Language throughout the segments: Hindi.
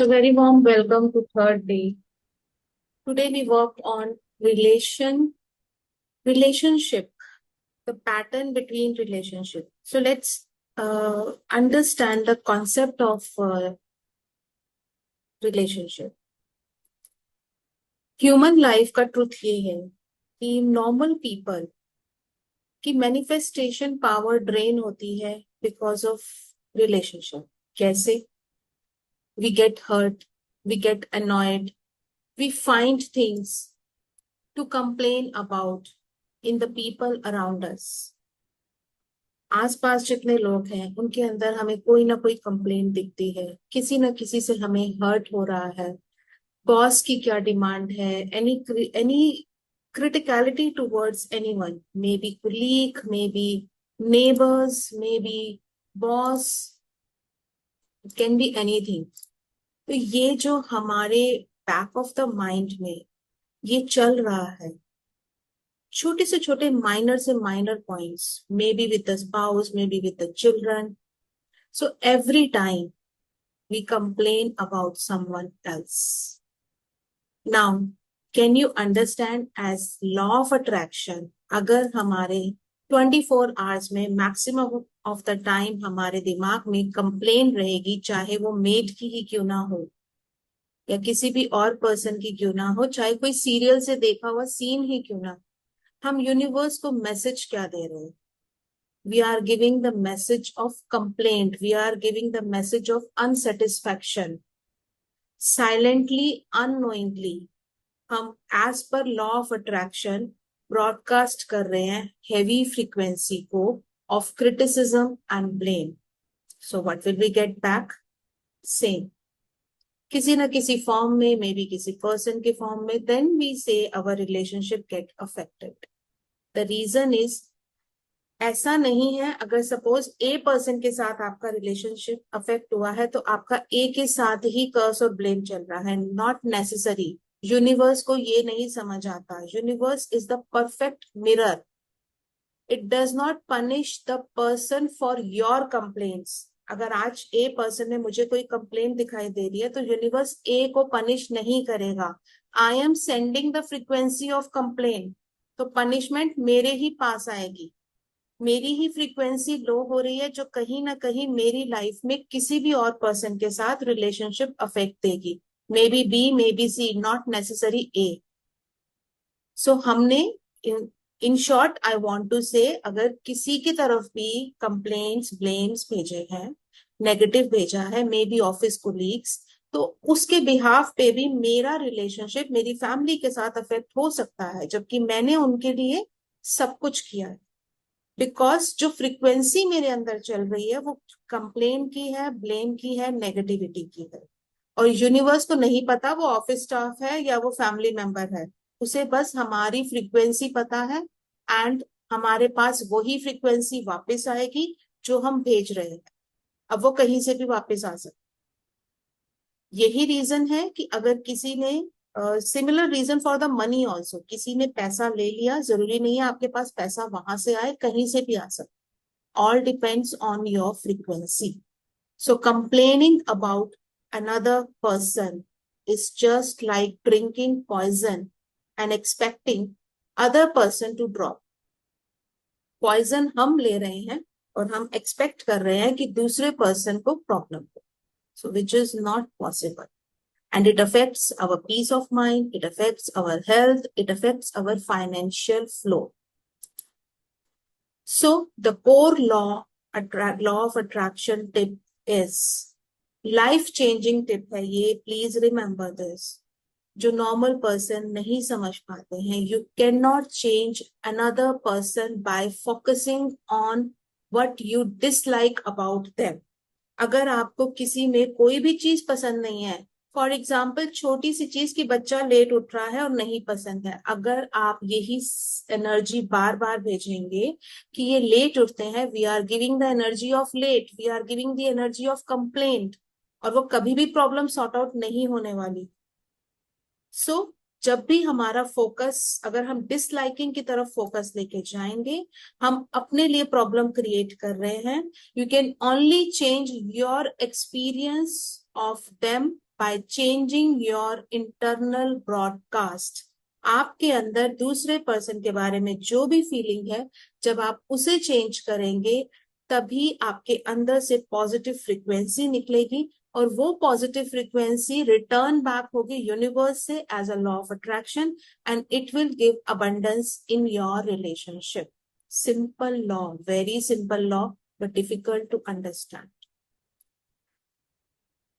So very warm welcome to third day. Today we worked on relationship, the pattern between relationship. So let's understand the concept of relationship. Human life का truth ये है कि normal people की manifestation power drain होती है because of relationship. कैसे? We get hurt, we get annoyed, we find things to complain about in the people around us. आसपास जितने लोग हैं उनके अंदर हमें कोई ना कोई कंप्लेंट दिखती है, किसी ना किसी से हमें हर्ट हो रहा है, बॉस की क्या डिमांड है, any criticality towards anyone, maybe colleague, maybe neighbors, maybe boss, it can be anything. तो ये जो हमारे बैक ऑफ द माइंड में ये चल रहा है, छोटे से छोटे माइनर से minor points, may be with the spouse, may be with the children. So every time we complain about someone else. Now can you understand as law of attraction, अगर हमारे 24 आवर्स में मैक्सिमम ऑफ द टाइम हमारे दिमाग में कंप्लेन रहेगी, चाहे वो मेड की ही क्यों ना हो या किसी भी और पर्सन की क्यों ना हो, चाहे कोई सीरियल से देखा हुआ सीन ही क्यों ना, हम यूनिवर्स को मैसेज क्या दे रहे हैं? We are giving the message of complaint, we are giving the message of unsatisfaction. Silently, unknowingly हम as per law of attraction broadcast कर रहे हैं हेवी फ्रीक्वेंसी को of criticism and blame. So what will we get back? Same, किसी ना किसी फॉर्म में, मे बी किसी पर्सन के फॉर्म में. Then we say our relationship get affected. The reason is, ऐसा नहीं है अगर सपोज ए पर्सन के साथ आपका रिलेशनशिप अफेक्ट हुआ है तो आपका ए के साथ ही कर्स और ब्लेम चल रहा है. Not necessary. यूनिवर्स को ये नहीं समझ आता. Universe is the perfect mirror. It does not punish the person for your complaints. अगर आज ए पर्सन में मुझे कोई कंप्लेंट दिखाई दे रही है तो यूनिवर्स ए को पनिश नहीं करेगा. I am sending the frequency of complaint, तो पनिशमेंट मेरे ही पास आएगी. मेरी ही फ्रीक्वेंसी लो हो रही है जो कहीं ना कहीं मेरी लाइफ में किसी भी और पर्सन के साथ रिलेशनशिप अफेक्ट देगी. Maybe B, maybe C, not necessary A. So हमने in short I want to say, अगर किसी की तरफ भी कंप्लेंट्स, ब्लेम्स भेजे हैं, नेगेटिव भेजा है, मे बी ऑफिस कोलीग्स, तो उसके बिहाफ पे भी मेरा रिलेशनशिप मेरी फैमिली के साथ अफेक्ट हो सकता है, जबकि मैंने उनके लिए सब कुछ किया है. बिकॉज जो फ्रीक्वेंसी मेरे अंदर चल रही है वो कंप्लेन की है, ब्लेम की है, नेगेटिविटी की है. और यूनिवर्स को नहीं पता वो ऑफिस स्टाफ है या वो फैमिली मेंबर है. उसे बस हमारी फ्रीक्वेंसी पता है एंड हमारे पास वही फ्रीक्वेंसी वापस आएगी जो हम भेज रहे हैं. अब वो कहीं से भी वापस आ सकती. यही रीजन है कि अगर किसी ने similar reason for the money also, किसी ने पैसा ले लिया, जरूरी नहीं है आपके पास पैसा वहां से आए, कहीं से भी आ सकता. All depends on your frequency. So complaining about another person is just like drinking poison and expecting other person to drop. Poison हम ले रहे हैं और हम एक्सपेक्ट कर रहे हैं कि दूसरे पर्सन को प्रॉब्लम हो. So which is not possible. And it affects our peace of mind, it affects our health, it affects our financial flow. So the core law of attraction tip is life-changing tip है ये. Please remember this. जो normal person नहीं समझ पाते हैं, you cannot change another person by focusing on what you dislike about them. अगर आपको किसी में कोई भी चीज पसंद नहीं है, फॉर एग्जाम्पल छोटी सी चीज की बच्चा लेट उठ रहा है और नहीं पसंद है, अगर आप यही एनर्जी बार बार भेजेंगे कि ये लेट उठते हैं, we are giving the energy of late, we are giving the energy of complaint, और वो कभी भी प्रॉब्लम सॉर्ट आउट नहीं होने वाली. सो जब भी हमारा फोकस, अगर हम डिसलाइकिंग की तरफ फोकस लेके जाएंगे, हम अपने लिए प्रॉब्लम क्रिएट कर रहे हैं. You can only change your experience of them by changing your internal broadcast. आपके अंदर दूसरे पर्सन के बारे में जो भी फीलिंग है, जब आप उसे चेंज करेंगे तभी आपके अंदर से पॉजिटिव फ्रीक्वेंसी निकलेगी और वो पॉजिटिव फ्रीक्वेंसी रिटर्न बैक होगी यूनिवर्स से as a law of attraction and it will give abundance in your relationship. Simple law, very simple law, but difficult to understand.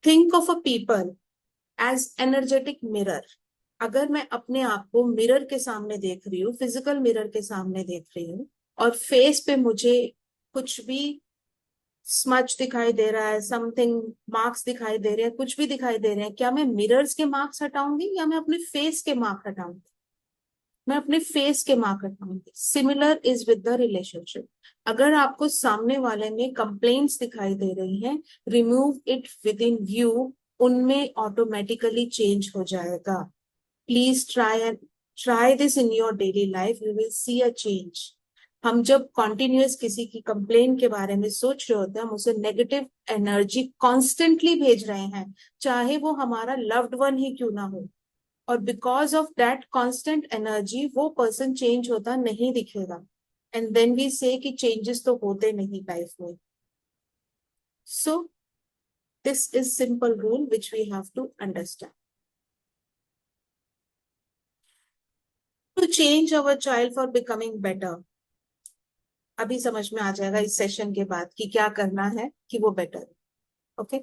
Think of a people as energetic mirror. अगर मैं अपने आप को मिरर के सामने देख रही हूँ, फिजिकल मिरर के सामने देख रही हूँ, और फेस पे मुझे कुछ भी स्मच दिखाई दे रहा है, समथिंग मार्क्स दिखाई दे रहे हैं, कुछ भी दिखाई दे रहे हैं, क्या मैं मिरर्स के मार्क्स हटाऊंगी या मैं अपने फेस के मार्क हटाऊंगी? मैं अपने फेस के मार्क हटाऊंगी. Similar is with the relationship. अगर आपको सामने वाले में कंप्लेंट्स दिखाई दे रही हैं, remove it with in view, उनमें ऑटोमेटिकली चेंज हो जाएगा. Please try this in your daily life, you will see a change. हम जब कॉन्टिन्यूअस किसी की कंप्लेन के बारे में सोच रहे होते हैं, हम उसे नेगेटिव एनर्जी कॉन्स्टेंटली भेज रहे हैं, चाहे वो हमारा लव्ड वन ही क्यों ना हो. और because of that constant energy वो पर्सन चेंज होता नहीं दिखेगा. एंड देन वी से कि चेंजेस तो होते नहीं लाइफ में. So this is simple rule which we have to understand. To change our child for becoming better. अभी समझ में आ जाएगा इस सेशन के बाद कि क्या करना है कि वो बेटर है. ओके.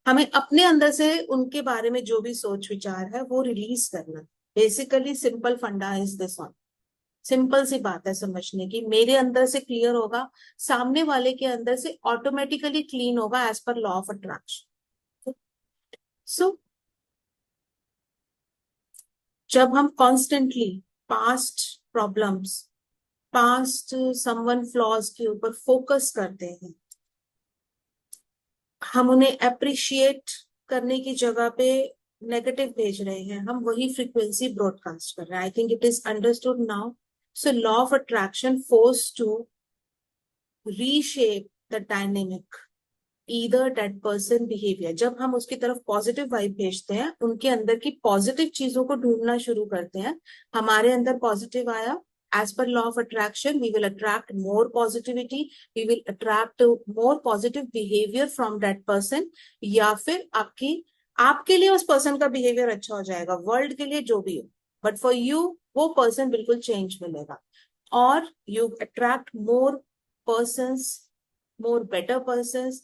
हमें अपने अंदर से उनके बारे में जो भी सोच विचार है वो रिलीज करना. बेसिकली सिंपल फंडा इज दिस वन. सिंपल सी बात है समझने की. मेरे अंदर से क्लियर होगा, सामने वाले के अंदर से ऑटोमेटिकली क्लीन होगा as per law of attraction. So जब हम constantly past problems, past someone flaws के ऊपर फोकस करते हैं, हम उन्हें अप्रिशिएट करने की जगह पे नेगेटिव भेज रहे हैं, हम वही फ्रीक्वेंसी ब्रॉडकास्ट कर रहे हैं. I think it is understood now. So law of attraction force to reshape the dynamic either that person behaviour. जब हम उसकी तरफ पॉजिटिव वाइब भेजते हैं, उनके अंदर की पॉजिटिव चीजों को ढूंढना शुरू करते हैं. हमारे अंदर पॉजिटिव आया, as per law of attraction we will attract more positivity, we will attract more positive behavior from that person. या फिर आपके लिए उस पर्सन का बिहेवियर अच्छा हो जाएगा, वर्ल्ड के लिए जो भी हो, बट फॉर यू वो पर्सन बिल्कुल चेंज मिलेगा. और you attract more persons, more better persons.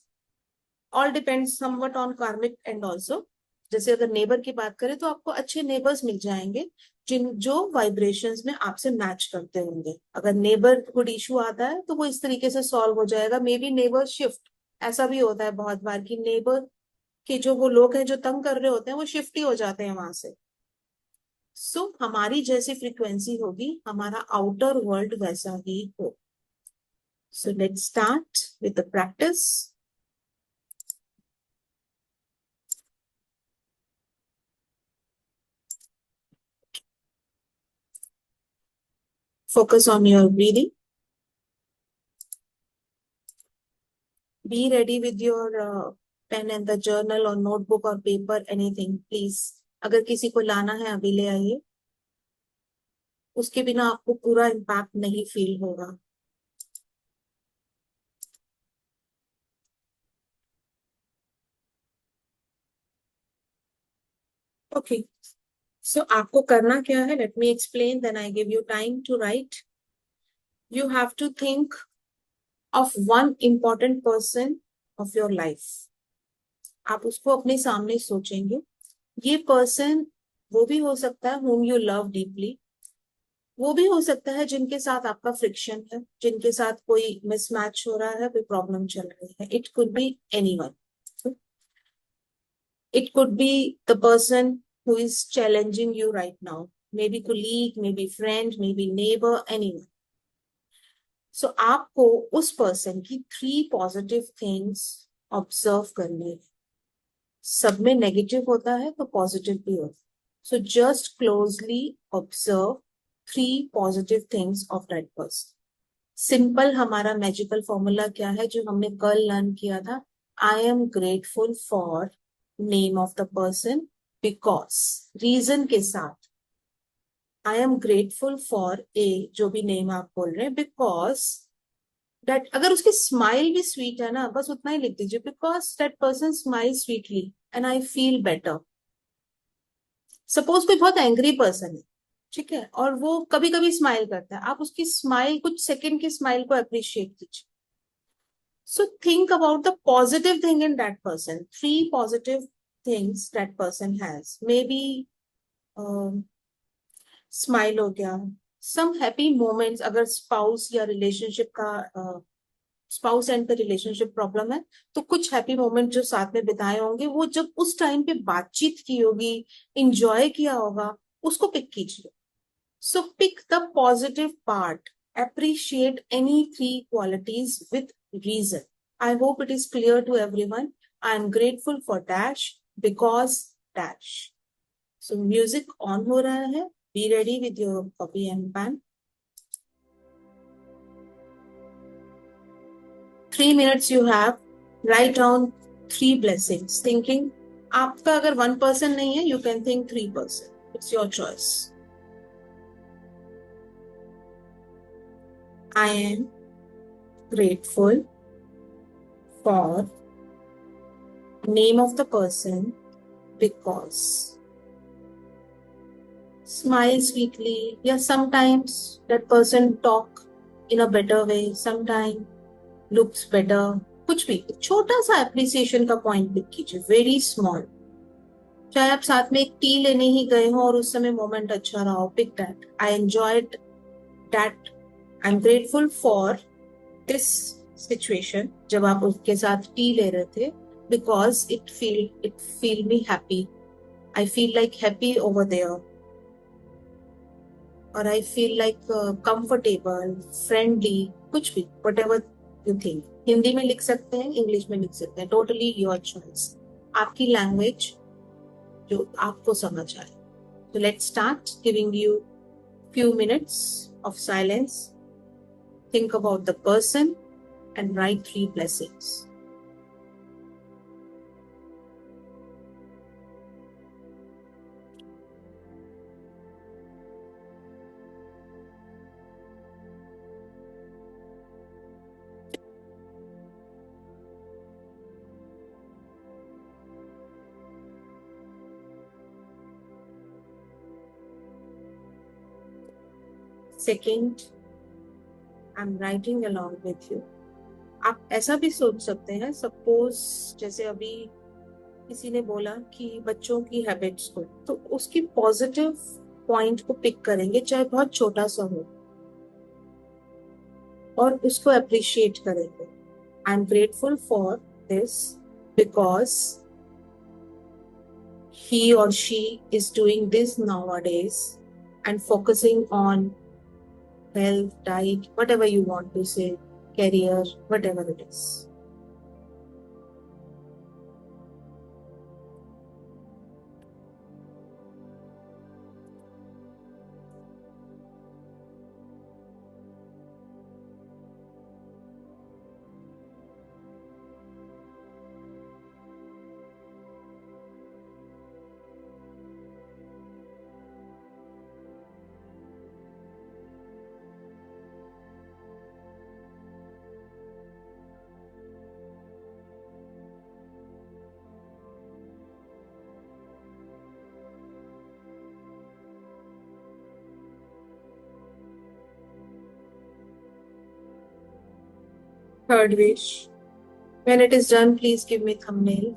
All depends somewhat on कार्मिक एंड ऑल्सो. जैसे अगर नेबर की बात करें तो आपको अच्छे नेबर्स मिल जाएंगे जिन जो वाइब्रेशंस में आपसे मैच करते होंगे. अगर नेबरहुड इशू आता है तो वो इस तरीके से सॉल्व हो जाएगा. May be neighbour shift. ऐसा भी होता है बहुत बार कि नेबर के जो वो लोग हैं जो तंग कर रहे होते हैं वो शिफ्ट ही हो जाते हैं वहां से. सो हमारी जैसी फ्रीक्वेंसी होगी, हमारा आउटर वर्ल्ड वैसा ही हो. So let's start with the practice. Focus on your breathing. Be ready with your pen and the journal or notebook or paper, anything, please. अगर किसी को लाना है अभी ले आइए. उसके बिना आपको पूरा इम्पैक्ट नहीं फील होगा. ओके. सो आपको करना क्या है, let me explain, then I give you time to write. You have to think of one important person of your life. आप उसको अपने सामने सोचेंगे. ये पर्सन वो भी हो सकता है whom you love deeply. वो भी हो सकता है जिनके साथ आपका फ्रिक्शन है, जिनके साथ कोई मिसमैच हो रहा है, कोई प्रॉब्लम चल रही है. It could be anyone. It could be the person who is challenging you right now. Maybe colleague, maybe friend, maybe neighbor, anyone. So आपको उस पर्सन की 3 पॉजिटिव थिंग्स ऑब्जर्व करनी है. सब में नेगेटिव होता है तो पॉजिटिव भी होता है. So just closely observe 3 positive things of that person. Simple हमारा मैजिकल फॉर्मूला क्या है जो हमने कल लर्न किया था. I am grateful for name of the person, because reason के साथ I am grateful for A, जो भी नेम आप बोल रहे हैं, बिकॉज दैट, अगर उसकी स्माइल भी स्वीट है ना, बस उतना ही लिख दीजिए, because that person smile sweetly and I feel better. Suppose कोई बहुत एंग्री पर्सन है, ठीक है, और वो कभी कभी स्माइल करता है, आप उसकी स्माइल, कुछ सेकंड की स्माइल को अप्रिशिएट कीजिए। So think about the positive thing in that person. Three positive things that person has. Maybe smile हो गया, सम हैप्पी मोमेंट्स, अगर स्पाउस या रिलेशनशिप का स्पाउस एंड का रिलेशनशिप प्रॉब्लम है, तो कुछ हैप्पी मोमेंट जो साथ में बिताए होंगे, वो जब उस टाइम पे बातचीत की होगी, इंजॉय किया होगा, उसको पिक कीजिए। So pick the positive part, appreciate any three qualities with reason. I hope it is clear to everyone. I am grateful for dash because dash. So music on हो रहा है. Be ready with your copy and pen. 3 minutes you have. Write down three blessings. Thinking, आपका अगर 1% नहीं है, you can think 3%. It's your choice. I am grateful for name of the person because smile sweetly. Yeah, sometimes that person talk in a better way, sometimes looks better. कुछ भी छोटा सा एप्रिसिएशन का पॉइंट पिक कीजिए, वेरी स्मॉल। चाहे आप साथ में एक टी लेने ही गए हो और उस समय मोमेंट अच्छा रहा हो, pick that, I enjoyed that, I am grateful for this situation, जब आप उसके साथ टी ले रहे थे, because it feel me happy, I feel like happy over there, और I feel like comfortable, friendly, कुछ भी, whatever you think. Hindi में लिख सकते हैं, इंग्लिश में लिख सकते हैं, टोटली योर चॉइस, आपकी लैंग्वेज जो आपको समझ आए। So let's start, giving you few minutes of silence. Think about the person and write 3 blessings. Second, I'm writing along with you. आप ऐसा भी सोच सकते हैं, सपोज जैसे अभी किसी ने बोला कि बच्चों की हैबिट्स को, तो उसकी पॉजिटिव पॉइंट को पिक करेंगे, चाहे बहुत छोटा सा हो, और उसको अप्रिशिएट करेंगे। आई am grateful for this because he or she is doing this nowadays and focusing on health, diet, whatever you want to say, career, whatever it is. Third wish. When it is done, please give me thumbnail.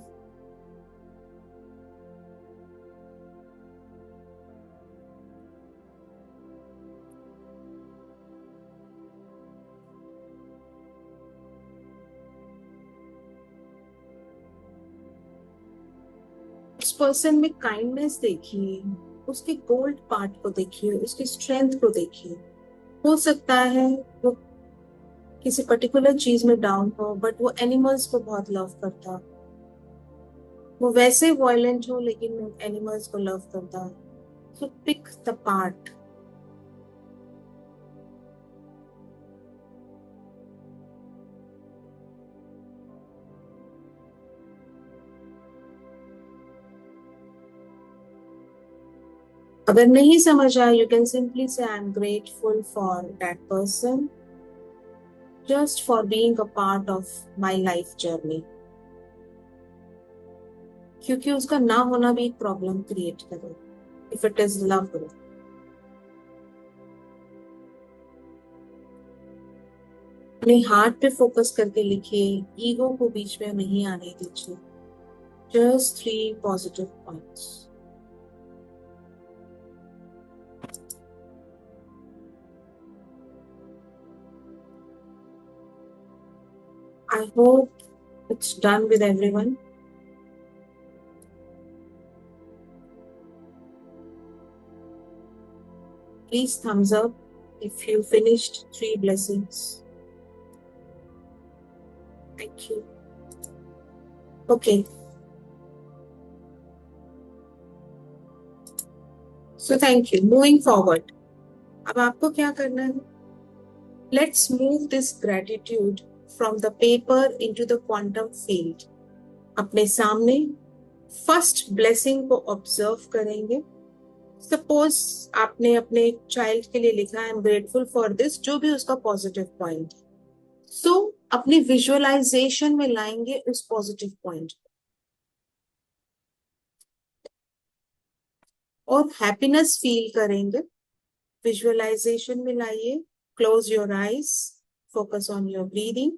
उस पर्सन में काइंडनेस देखिए, उसके गोल्ड पार्ट को देखिए, उसकी स्ट्रेंथ को देखिए। हो सकता है वो किसी पर्टिकुलर चीज में डाउन हो, बट वो एनिमल्स को बहुत लव करता, वो वैसे वायलेंट हो लेकिन एनिमल्स को लव करता। सो पिक द पार्ट। अगर नहीं समझ आया, यू कैन सिंपली से आई am grateful for that person just for being a part of my life journey, क्योंकि उसका ना होना भी एक प्रॉब्लम क्रिएट करे इफ इट इज लव। अपने हार्ट पे फोकस करके लिखिए, ईगो को बीच में नहीं आने दीजिए। Just 3 positive points. I hope it's done with everyone. Please thumbs up if you finished 3 blessings. Thank you. Okay. So thank you. Moving forward. अब आपको क्या करना है? Let's move this gratitude from the paper into the quantum field. अपने सामने फर्स्ट ब्लेसिंग को ऑब्जर्व करेंगे। सपोज आपने अपने चाइल्ड के लिए लिखा, आई एम ग्रेटफुल फॉर दिस, जो भी उसका पॉजिटिव पॉइंट। सो अपनी विजुअलाइजेशन में लाएंगे उस पॉजिटिव पॉइंट और हैप्पीनेस फील करेंगे। विजुअलाइजेशन में लाइए, close your eyes, focus on your breathing,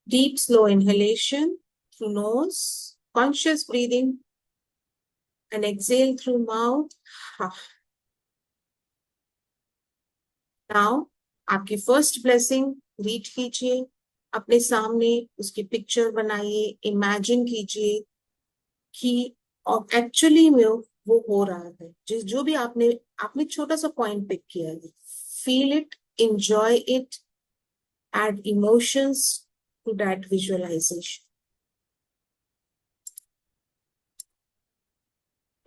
deep slow inhalation through nose, conscious breathing and exhale through mouth. Now, आपकी फर्स्ट ब्लेसिंग रीड कीजिए, अपने सामने उसकी पिक्चर बनाइए, इमेजिन कीजिए कि एक्चुअली में वो हो रहा है, जो भी आपने आपने छोटा सा पॉइंट पिक किया है। Feel it, enjoy it, add emotions to that visualisation.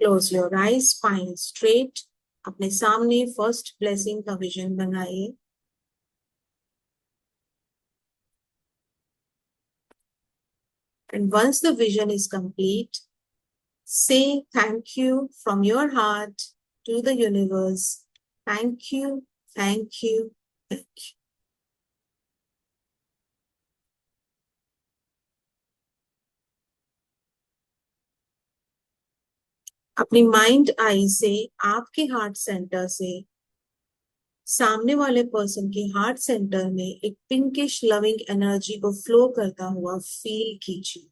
Close your eyes, spine straight, अपने सामने फर्स्ट ब्लेसिंग का विजन बनाइए। And once the vision is complete, say thank you from your heart to the universe. Thank you, thank you, thank you. अपनी माइंड आई से, आपके हार्ट सेंटर से सामने वाले पर्सन के हार्ट सेंटर में एक पिंकिश लविंग एनर्जी को फ्लो करता हुआ फील कीजिए।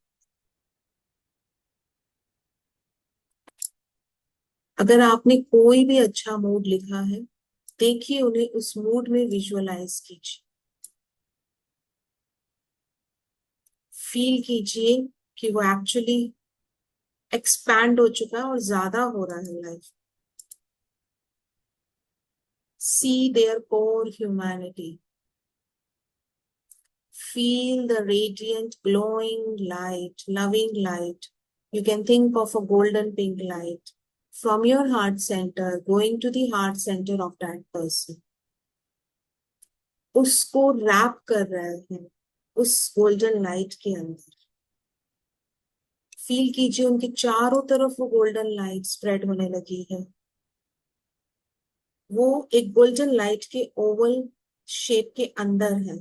अगर आपने कोई भी अच्छा मूड लिखा है, देखिए उन्हें उस मूड में विजुअलाइज कीजिए। फील कीजिए कि वो एक्चुअली एक्सपैंड हो चुका है और ज्यादा हो रहा है life. See their core humanity. Feel the radiant, glowing light, loving light. You can think of a golden pink light from your heart center going to the heart center of that person. उसको रैप कर रहे हैं उस गोल्डन लाइट के अंदर। फील कीजिए उनके चारों तरफ वो गोल्डन लाइट स्प्रेड होने लगी है। वो एक गोल्डन लाइट के ओवल शेप के अंदर है।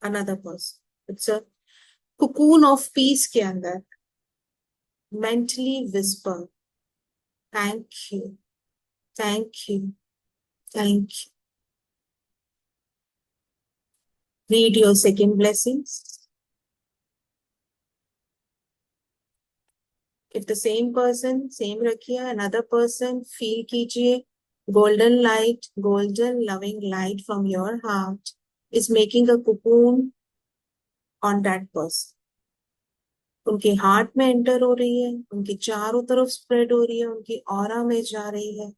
Another person, it's a cocoon of peace के अंदर। mentally whisper, thank you, thank you, thank you. Read your second blessings. If the same person, same रखिए, another person, feel कीजिए golden light, golden loving light from your heart is making a cocoon on that person. उनके हार्ट में एंटर हो रही है, उनके चारों तरफ स्प्रेड हो रही है, उनकी ऑरा में जा रही है।